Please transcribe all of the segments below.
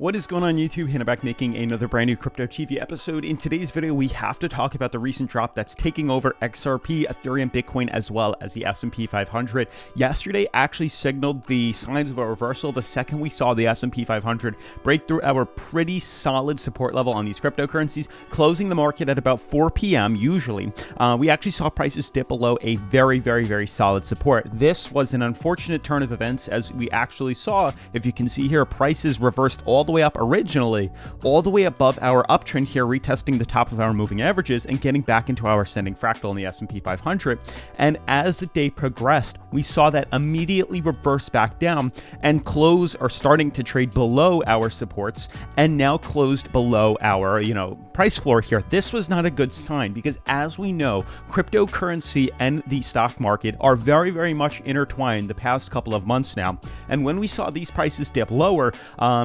What is going on YouTube? Hannah back making another brand new Crypto TV episode. In today's video, we have to talk about the recent drop that's taking over XRP, Ethereum, Bitcoin, as well as the S&P 500. Yesterday actually signaled the signs of a reversal the second we saw the S&P 500 break through our pretty solid support level on these cryptocurrencies, closing the market at about 4 p.m. usually. We actually saw prices dip below a very solid support. This was an unfortunate turn of events, as we actually saw, if you can see here, prices reversed all the way up originally, all the way above our uptrend here, retesting the top of our moving averages and getting back into our ascending fractal in the S&P 500. And as the day progressed, we saw that immediately reverse back down and close, or starting to trade below our supports, and now closed below our, price floor here. This was not a good sign, because as we know, cryptocurrency and the stock market are very much intertwined the past couple of months now. And when we saw these prices dip lower,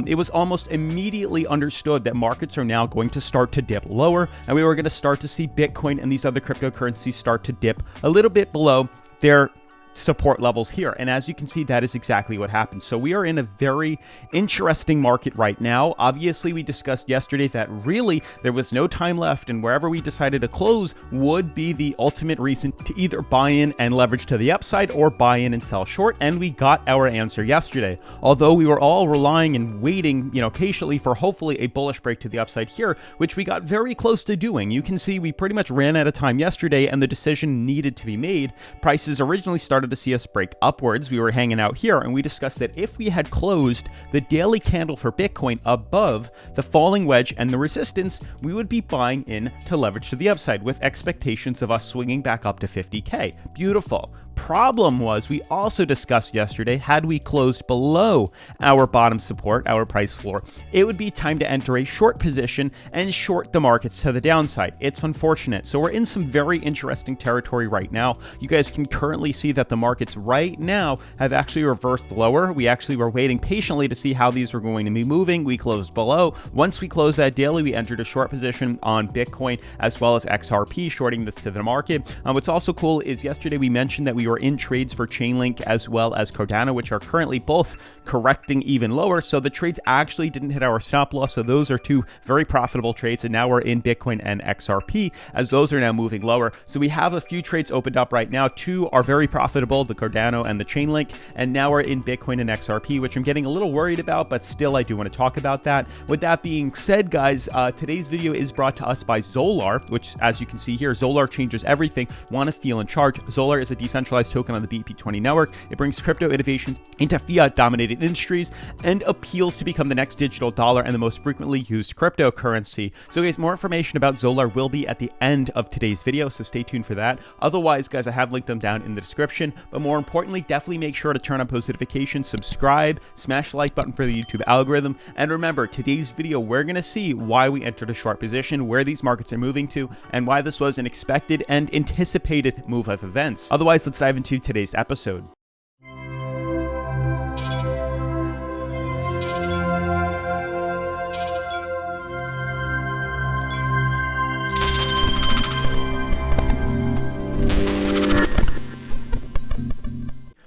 it was almost immediately understood that markets are now going to start to dip lower, and we were going to start to see Bitcoin and these other cryptocurrencies start to dip a little bit below their support levels here. And as you can see, that is exactly what happened. So we are in a very interesting market right now. Obviously, we discussed yesterday that really there was no time left, and wherever we decided to close would be the ultimate reason to either buy in and leverage to the upside or buy in and sell short. And we got our answer yesterday. Although we were all relying and waiting, patiently for hopefully a bullish break to the upside here, which we got very close to doing. You can see we pretty much ran out of time yesterday, and the decision needed to be made. Prices originally started to see us break upwards. We were hanging out here, and we discussed that if we had closed the daily candle for Bitcoin above the falling wedge and the resistance, we would be buying in to leverage to the upside with expectations of us swinging back up to 50K. Beautiful. Problem was, we also discussed yesterday, had we closed below our bottom support, our price floor, it would be time to enter a short position and short the markets to the downside. It's unfortunate. So we're in some very interesting territory right now. You guys can currently see that the markets right now have actually reversed lower. We actually were waiting patiently to see how these were going to be moving. We closed below. Once we closed that daily, we entered a short position on Bitcoin as well as XRP, shorting this to the market. What's also cool is yesterday we mentioned that we were in trades for Chainlink as well as Nano, which are currently both correcting even lower. So the trades actually didn't hit our stop loss. So those are two very profitable trades. And now we're in Bitcoin and XRP, as those are now moving lower. So we have a few trades opened up right now. Two are very profitable, the Nano and the Chainlink. And now we're in Bitcoin and XRP, which I'm getting a little worried about, but still I do want to talk about that. With that being said, guys, today's video is brought to us by ZOLLAR, which, as you can see here, ZOLLAR changes everything. Want to feel in charge. ZOLLAR is a decentralized token on the BP20 network. It brings crypto innovations into fiat-dominated industries and appeals to become the next digital dollar and the most frequently used cryptocurrency. So guys, more information about ZOLLAR will be at the end of today's video, so stay tuned for that. Otherwise, guys, I have linked them down in the description. But more importantly, definitely make sure to turn on post notifications, subscribe, smash the like button for the YouTube algorithm. And remember, today's video, we're going to see why we entered a short position, where these markets are moving to, and why this was an expected and anticipated move of events. Otherwise, let's dive into today's episode.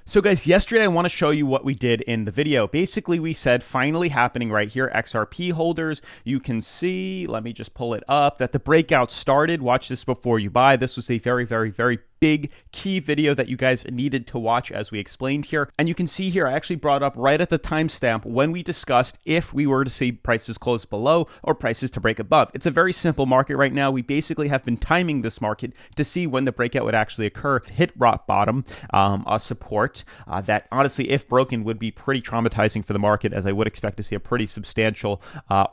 So guys, yesterday I want to show you what we did in the video. Basically, we said, finally happening right here, XRP holders, you can see, let me just pull it up, that the breakout started. Watch this before you buy. This was a very big key video that you guys needed to watch, as we explained here. And you can see here, I actually brought up right at the timestamp when we discussed if we were to see prices close below or prices to break above. It's a very simple market right now. We basically have been timing this market to see when the breakout would actually occur, hit rock bottom, a support that honestly, if broken, would be pretty traumatizing for the market, as I would expect to see a pretty substantial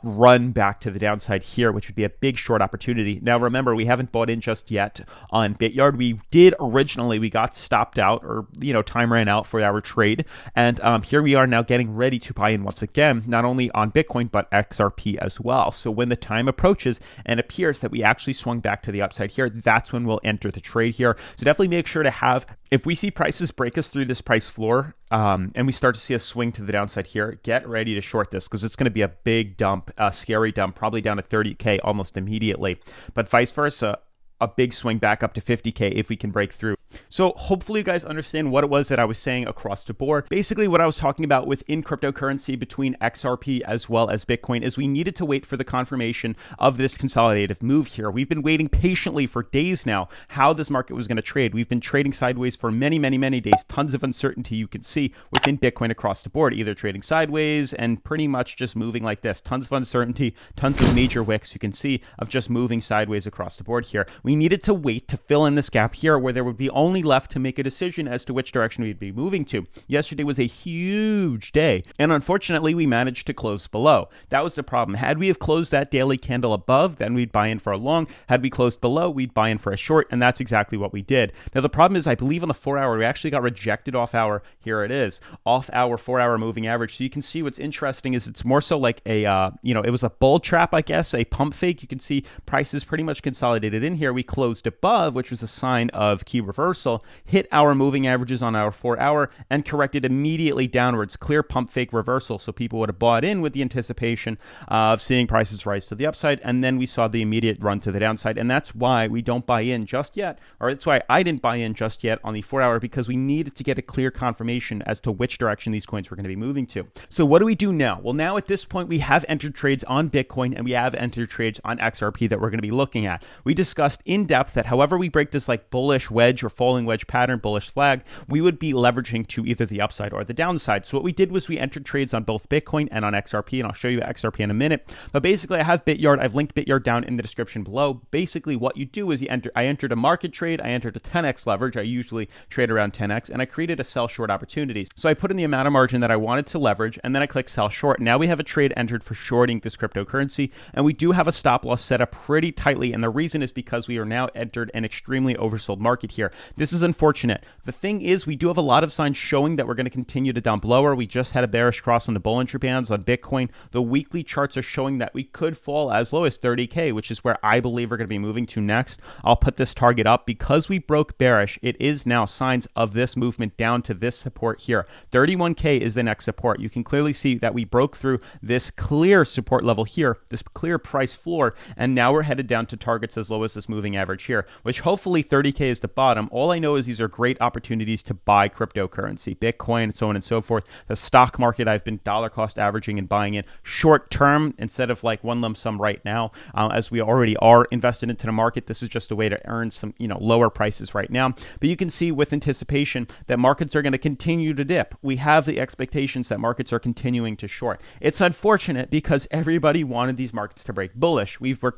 run back to the downside here, which would be a big short opportunity. Now, remember, we haven't bought in just yet on Bityard. We did originally, we got stopped out, or time ran out for our trade, and here we are now getting ready to buy in once again, not only on Bitcoin but XRP as well. So when the time approaches and appears that we actually swung back to the upside here, that's when we'll enter the trade here. So definitely make sure to have, if we see prices break us through this price floor and we start to see a swing to the downside here, get ready to short this, because it's going to be a big dump, a scary dump, probably down to 30K almost immediately. But vice versa, a big swing back up to 50K if we can break through. So hopefully you guys understand what it was that I was saying across the board. Basically what I was talking about within cryptocurrency between XRP as well as Bitcoin is we needed to wait for the confirmation of this consolidative move here. We've been waiting patiently for days now how this market was going to trade. We've been trading sideways for many days. Tons of uncertainty you can see within Bitcoin across the board, either trading sideways and pretty much just moving like this. Tons of uncertainty, tons of major wicks you can see of just moving sideways across the board here. We needed to wait to fill in this gap here where there would be only left to make a decision as to which direction we'd be moving to. Yesterday was a huge day, and unfortunately we managed to close below. That was the problem. Had we have closed that daily candle above, then we'd buy in for a long. Had we closed below, we'd buy in for a short, and that's exactly what we did. Now the problem is I believe on the 4 hour we actually got rejected off our, here it is, off our 4 hour moving average. So you can see what's interesting is it's more so like a it was a bull trap, I guess, a pump fake. You can see prices pretty much consolidated in here. We closed above, which was a sign of key reversal, hit our moving averages on our 4 hour and corrected immediately downwards. Clear pump fake reversal. So people would have bought in with the anticipation of seeing prices rise to the upside, and then we saw the immediate run to the downside. And that's why we don't buy in just yet, or that's why I didn't buy in just yet on the 4 hour, because we needed to get a clear confirmation as to which direction these coins were going to be moving to. So what do we do now? Well, now at this point we have entered trades on Bitcoin and we have entered trades on XRP that we're going to be looking at. We discussed in depth that however we break this like bullish wedge or falling wedge pattern, bullish flag, we would be leveraging to either the upside or the downside. So what we did was we entered trades on both Bitcoin and on XRP, and I'll show you XRP in a minute. But basically I have Bityard. I've linked Bityard down in the description below. Basically what you do is I entered a market trade. I entered a 10x leverage. I usually trade around 10x, and I created a sell short opportunities. So I put in the amount of margin that I wanted to leverage, and then I click sell short. Now we have a trade entered for shorting this cryptocurrency, and we do have a stop loss set up pretty tightly, and the reason is because we are now entered an extremely oversold market here. This is unfortunate. The thing is, we do have a lot of signs showing that we're going to continue to dump lower. We just had a bearish cross on the Bollinger Bands on Bitcoin. The weekly charts are showing that we could fall as low as 30K, which is where I believe we're going to be moving to next. I'll put this target up because we broke bearish. It is now signs of this movement down to this support here. 31K is the next support. You can clearly see that we broke through this clear support level here, this clear price floor, and now we're headed down to targets as low as this moving average here, which hopefully 30K is the bottom. All I know is these are great opportunities to buy cryptocurrency, Bitcoin, so on and so forth. The stock market, I've been dollar cost averaging and buying in short term instead of like one lump sum right now, as we already are invested into the market. This is just a way to earn some, lower prices right now. But you can see with anticipation that markets are going to continue to dip. We have the expectations that markets are continuing to short. It's unfortunate because everybody wanted these markets to break bullish. We were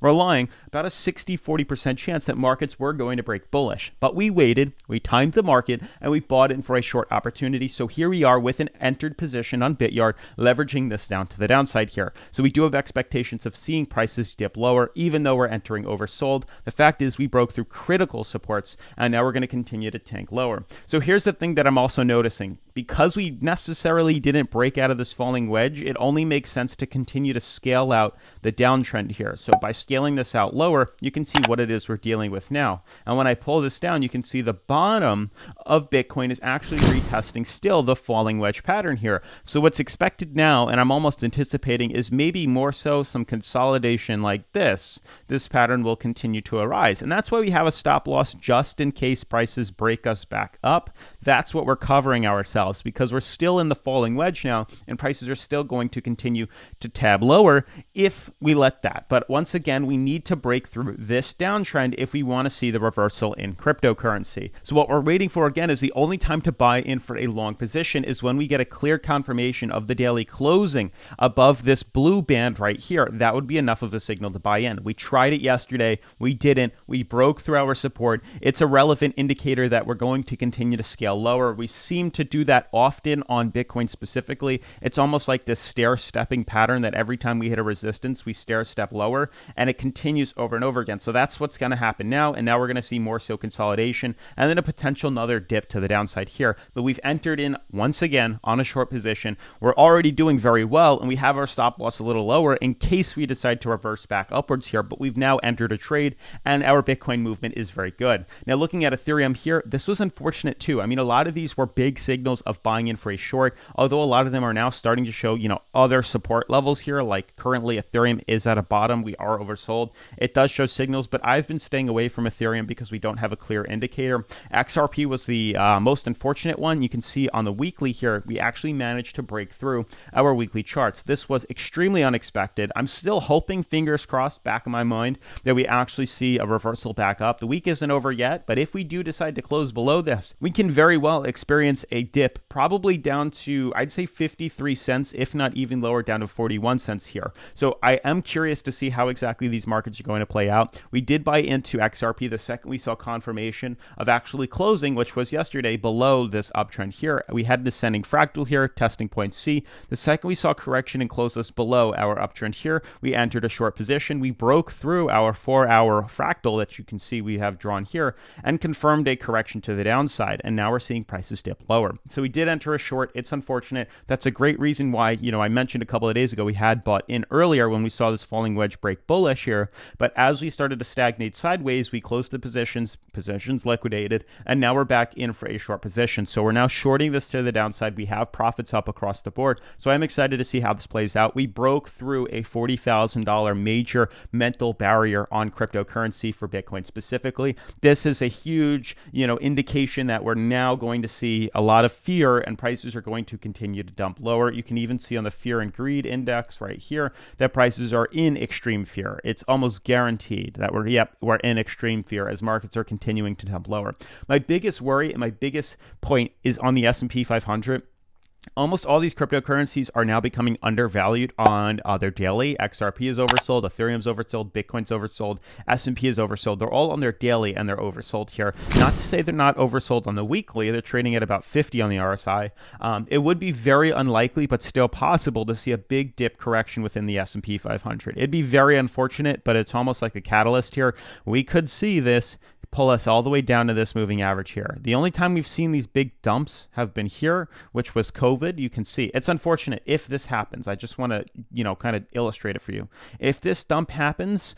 relying about a 60-40% chance that markets were going to break bullish. But we waited, we timed the market, and we bought in for a short opportunity. So here we are with an entered position on Bityard, leveraging this down to the downside here. So we do have expectations of seeing prices dip lower, even though we're entering oversold. The fact is we broke through critical supports, and now we're going to continue to tank lower. So here's the thing that I'm also noticing. Because we necessarily didn't break out of this falling wedge, it only makes sense to continue to scale out the downtrend here. So by scaling this out lower, you can see what it is we're dealing with now. And when I pull this down, you can see the bottom of Bitcoin is actually retesting still the falling wedge pattern here. So what's expected now, and I'm almost anticipating, is maybe more so some consolidation like this. This pattern will continue to arise. And that's why we have a stop loss just in case prices break us back up. That's what we're covering ourselves, because we're still in the falling wedge now and prices are still going to continue to tab lower if we let that. But once again, we need to break through this downtrend if we want to see the reversal in cryptocurrency. So what we're waiting for again is the only time to buy in for a long position is when we get a clear confirmation of the daily closing above this blue band right here. That would be enough of a signal to buy in. We tried it yesterday. We didn't. We broke through our support. It's a relevant indicator that we're going to continue to scale lower. We seem to do that often on Bitcoin specifically. It's almost like this stair-stepping pattern that every time we hit a resistance, we stair-step lower, and it continues over and over again. So that's what's going to happen now, and now we're going to see more so consolidation and then a potential another dip to the downside here. But we've entered in once again on a short position. We're already doing very well, and we have our stop loss a little lower in case we decide to reverse back upwards here, but we've now entered a trade, and our Bitcoin movement is very good. Now, looking at Ethereum here, this was unfortunate too. I mean, a lot of these were big signals of buying in for a short, although a lot of them are now starting to show, other support levels here. Like currently Ethereum is at a bottom. We are oversold. It does show signals, but I've been staying away from Ethereum because we don't have a clear indicator. XRP was the most unfortunate one. You can see on the weekly here, we actually managed to break through our weekly charts. This was extremely unexpected. I'm still hoping, fingers crossed, back in my mind, that we actually see a reversal back up. The week isn't over yet, but if we do decide to close below this, we can very well experience a dip, probably down to, I'd say 53 cents, if not even lower, down to 41 cents here. So I am curious to see how exactly these markets are going to play out. We did buy into XRP the second we saw confirmation of actually closing, which was yesterday, below this uptrend here. We had an ascending fractal here, testing point C. The second we saw correction and close us below our uptrend here, we entered a short position. We broke through our 4-hour fractal that you can see we have drawn here and confirmed a correction to the downside. And now we're seeing prices dip lower. So we did enter a short. It's unfortunate. That's a great reason why, I mentioned a couple of days ago, we had bought in earlier when we saw this falling wedge break bullish here. But as we started to stagnate sideways, we closed the positions liquidated, and now we're back in for a short position. So we're now shorting this to the downside. We have profits up across the board. So I'm excited to see how this plays out. We broke through a $40,000 major mental barrier on cryptocurrency for Bitcoin specifically. This is a huge, indication that we're now going to see a lot of fear and prices are going to continue to dump lower. You can even see on the fear and greed index right here that prices are in extreme fear. It's almost guaranteed that we're in extreme fear as markets are continuing to dump lower. My biggest worry and my biggest point is on the S&P 500. Almost all these cryptocurrencies are now becoming undervalued on their daily. XRP is oversold, Ethereum's oversold, Bitcoin's oversold, S&P is oversold. They're all on their daily and they're oversold here. Not to say they're not oversold on the weekly. They're trading at about 50 on the RSI. It would be very unlikely, but still possible to see a big dip correction within the S&P 500. It'd be very unfortunate, but it's almost like a catalyst here. We could see this pull us all the way down to this moving average here. The only time we've seen these big dumps have been here, which was COVID. You can see it's unfortunate if this happens. I just want to, kind of illustrate it for you. If this dump happens,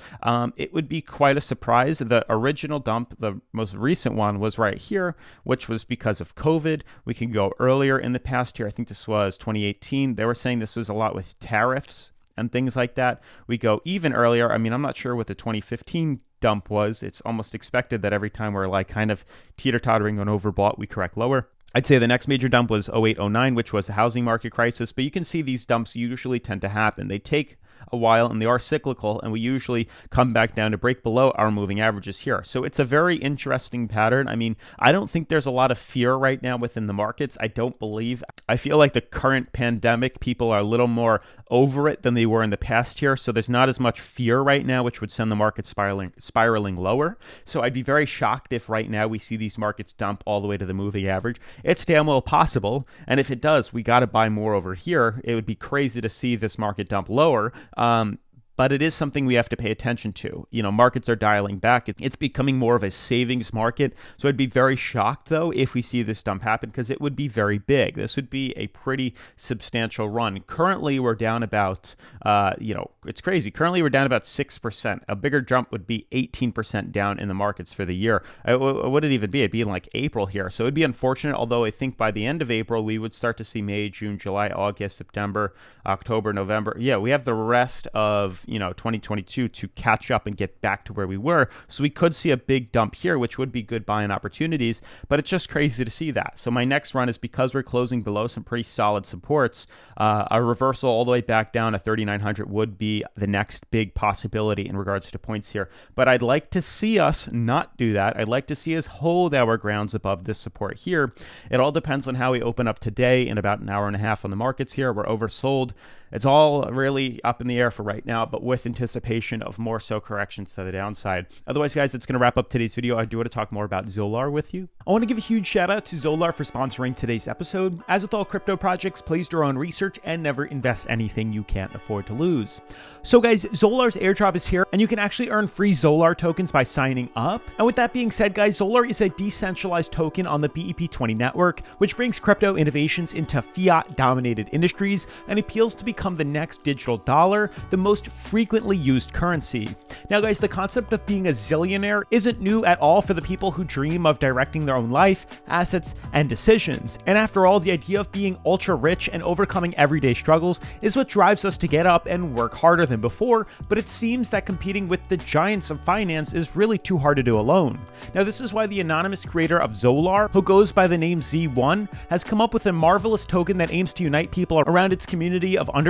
it would be quite a surprise. The original dump, the most recent one, was right here, which was because of COVID. We can go earlier in the past here. I think this was 2018. They were saying this was a lot with tariffs and things like that. We go even earlier. I mean, I'm not sure what the 2015 dump was. It's almost expected that every time we're like kind of teeter-tottering on overbought, we correct lower. I'd say the next major dump was 08-09, which was the housing market crisis, but you can see these dumps usually tend to happen. They take a while and they are cyclical, and we usually come back down to break below our moving averages here. So it's a very interesting pattern. I mean, I don't think there's a lot of fear right now within the markets. I don't believe. I feel like the current pandemic, people are a little more over it than they were in the past here. So there's not as much fear right now, which would send the market spiraling lower. So I'd be very shocked if right now we see these markets dump all the way to the moving average. It's damn well possible. And if it does, we got to buy more over here. It would be crazy to see this market dump lower. But it is something we have to pay attention to. Markets are dialing back. It's becoming more of a savings market. So I'd be very shocked, though, if we see this dump happen, because it would be very big. This would be a pretty substantial run. Currently, we're down about, it's crazy. Currently, we're down about 6%. A bigger jump would be 18% down in the markets for the year. What would it even be? It'd be in like April here. So it'd be unfortunate, although I think by the end of April, we would start to see May, June, July, August, September, October, November. Yeah, we have the rest of 2022 to catch up and get back to where we were. So we could see a big dump here, which would be good buying opportunities, but it's just crazy to see that. So my next run is, because we're closing below some pretty solid supports, a reversal all the way back down to 3,900 would be the next big possibility in regards to points here. But I'd like to see us not do that. I'd like to see us hold our grounds above this support here. It all depends on how we open up today in about an hour and a half on the markets here. We're oversold. It's all really up in the air for right now, but with anticipation of more so corrections to the downside. Otherwise, guys, that's going to wrap up today's video. I do want to talk more about ZOLLAR with you. I want to give a huge shout out to ZOLLAR for sponsoring today's episode. As with all crypto projects, please do your own research and never invest anything you can't afford to lose. So guys, ZOLLAR's airdrop is here, and you can actually earn free ZOLLAR tokens by signing up. And with that being said, guys, ZOLLAR is a decentralized token on the BEP20 network, which brings crypto innovations into fiat-dominated industries and appeals to be become the next digital dollar, the most frequently used currency. Now guys, the concept of being a zillionaire isn't new at all for the people who dream of directing their own life, assets, and decisions. And after all, the idea of being ultra rich and overcoming everyday struggles is what drives us to get up and work harder than before, but it seems that competing with the giants of finance is really too hard to do alone. Now this is why the anonymous creator of ZOLLAR, who goes by the name Z1, has come up with a marvelous token that aims to unite people around its community of underdogs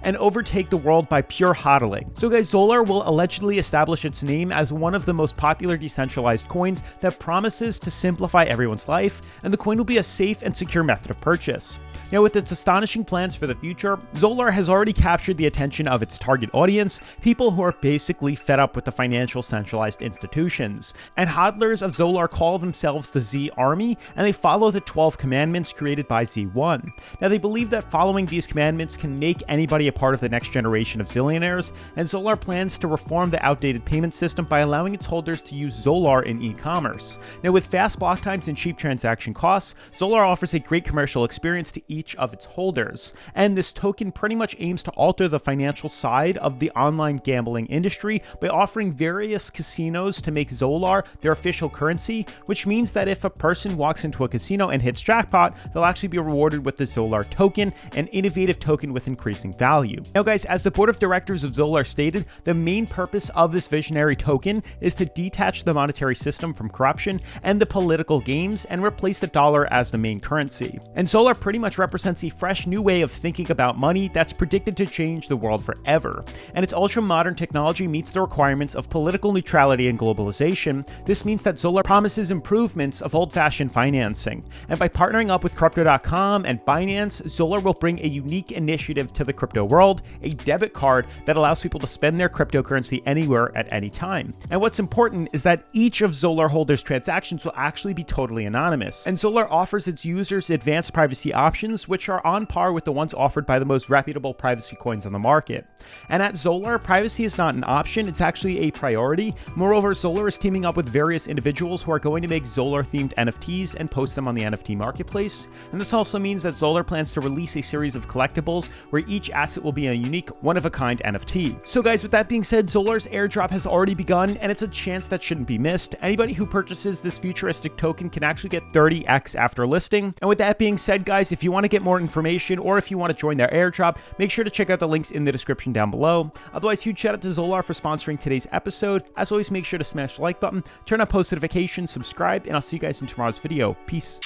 and overtake the world by pure hodling. So guys, ZOLLAR will allegedly establish its name as one of the most popular decentralized coins that promises to simplify everyone's life, and the coin will be a safe and secure method of purchase. Now with its astonishing plans for the future, ZOLLAR has already captured the attention of its target audience, people who are basically fed up with the financial centralized institutions. And hodlers of ZOLLAR call themselves the Z Army, and they follow the 12 commandments created by Z1. Now they believe that following these commandments can make anybody a part of the next generation of zillionaires, and ZOLLAR plans to reform the outdated payment system by allowing its holders to use ZOLLAR in e-commerce. Now with fast block times and cheap transaction costs, ZOLLAR offers a great commercial experience to each of its holders, and this token pretty much aims to alter the financial side of the online gambling industry by offering various casinos to make ZOLLAR their official currency, which means that if a person walks into a casino and hits jackpot, they'll actually be rewarded with the ZOLLAR token, an innovative token with increasing value. Now guys, as the board of directors of ZOLLAR stated, the main purpose of this visionary token is to detach the monetary system from corruption and the political games and replace the dollar as the main currency. And ZOLLAR pretty much represents a fresh new way of thinking about money that's predicted to change the world forever. And its ultra-modern technology meets the requirements of political neutrality and globalization. This means that ZOLLAR promises improvements of old-fashioned financing. And by partnering up with Crypto.com and Binance, ZOLLAR will bring a unique initiative to the crypto world, a debit card that allows people to spend their cryptocurrency anywhere at any time. And what's important is that each of ZOLLAR holders' transactions will actually be totally anonymous. And ZOLLAR offers its users advanced privacy options, which are on par with the ones offered by the most reputable privacy coins on the market. And at ZOLLAR, privacy is not an option, it's actually a priority. Moreover, ZOLLAR is teaming up with various individuals who are going to make ZOLLAR-themed NFTs and post them on the NFT marketplace. And this also means that ZOLLAR plans to release a series of collectibles where each asset will be a unique, one-of-a-kind NFT. So guys, with that being said, ZOLLAR's airdrop has already begun, and it's a chance that shouldn't be missed. Anybody who purchases this futuristic token can actually get 30x after listing. And with that being said, guys, if you want to get more information or if you want to join their airdrop, make sure to check out the links in the description down below. Otherwise, huge shout out to ZOLLAR for sponsoring today's episode. As always, make sure to smash the like button, turn on post notifications, subscribe, and I'll see you guys in tomorrow's video. Peace.